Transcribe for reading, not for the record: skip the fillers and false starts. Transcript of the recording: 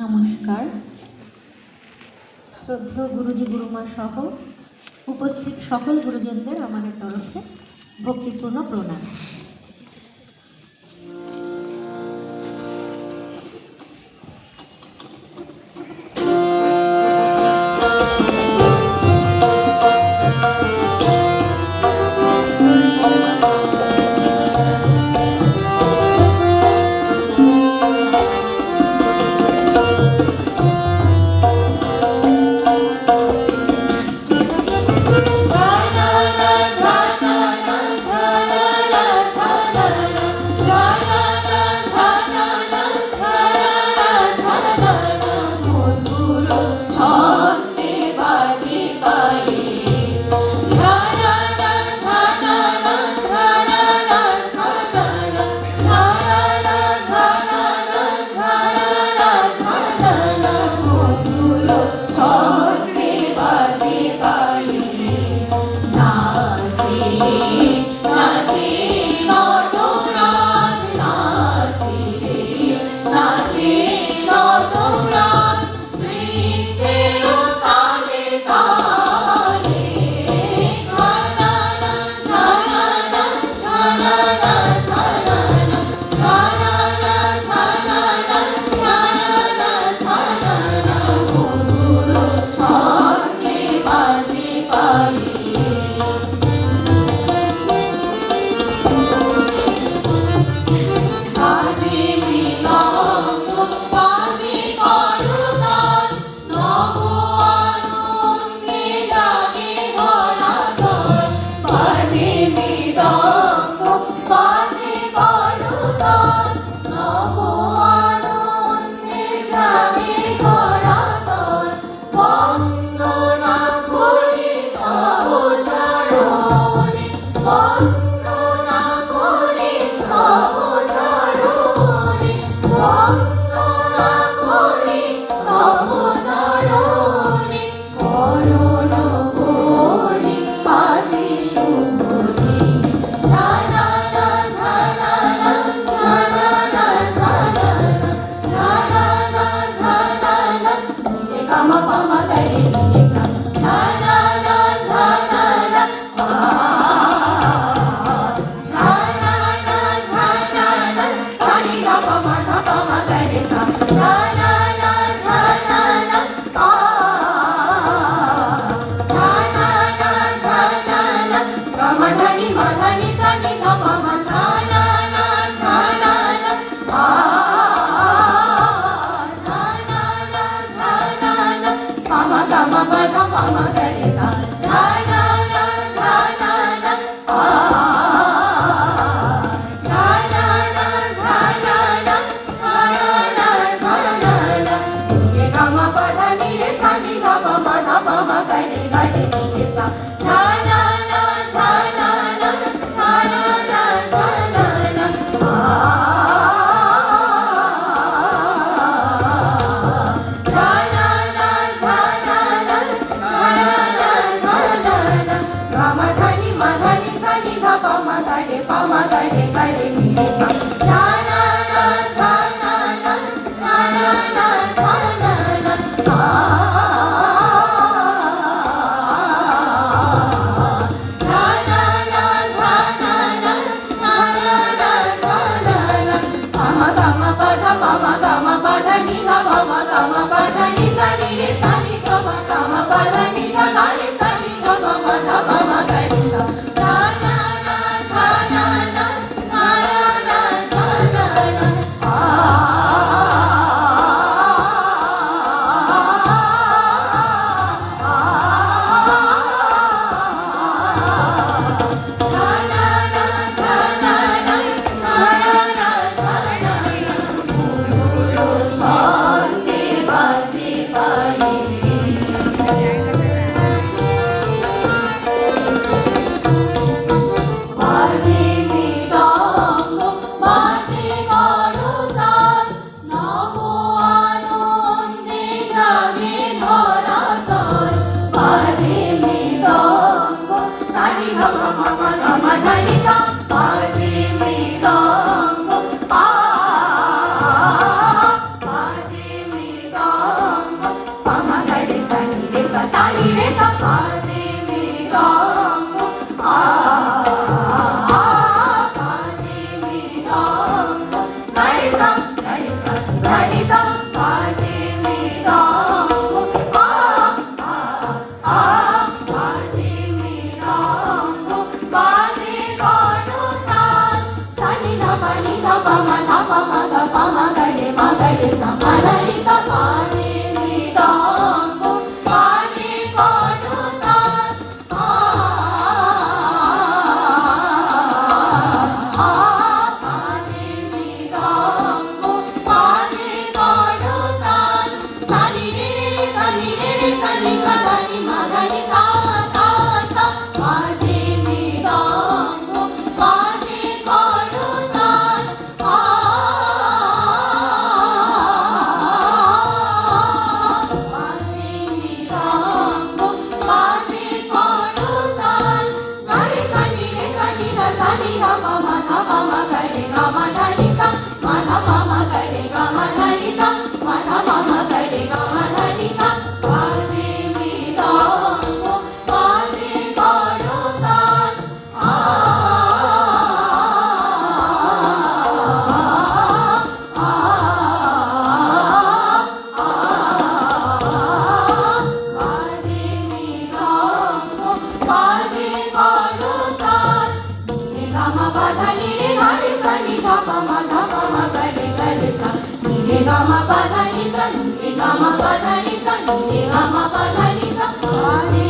নমস্কার। শ্রদ্ধেয় গুরুজি গুরুমা সহ উপস্থিত সকল গুরুজনদের আমাদের তরফে ভক্তিপূর্ণ প্রণাম। sa ni re sa baje mridang baje mridang ga re sa baje mridang baje mridang baje করতাল sa ni dha pa ma dha pa ma ga re sa ma re sa baje mridang baje করতাল বাজে মৃদঙ্গ বাজে করতাল সা নি রে সা নি রে সা নি সা ধা নি মা ধা নি সা সা সা বাজে মৃদঙ্গ বাজে করতাল বাজে মৃদঙ্গ বাজে করতাল গা রে সা নি ধা পা মা গা রে গা মা ধা নি সা মা ধা পা মা গা রে গা মা ধা নি সা মা ধা পা মা গা রে গা মা ধা নি সা বাজে মৃদঙ্গ বাজে করতাল বাজে মৃদঙ্গ বাজে করতাল নি রে গা মা পা ধা নি রে গা রে সা নি ধা পা মা গা রে সা নি রে গা মা পা ধা নি সা নি রে গা মা পা ধা নি সা নি রে গা মা পা ধা নি সা বাজে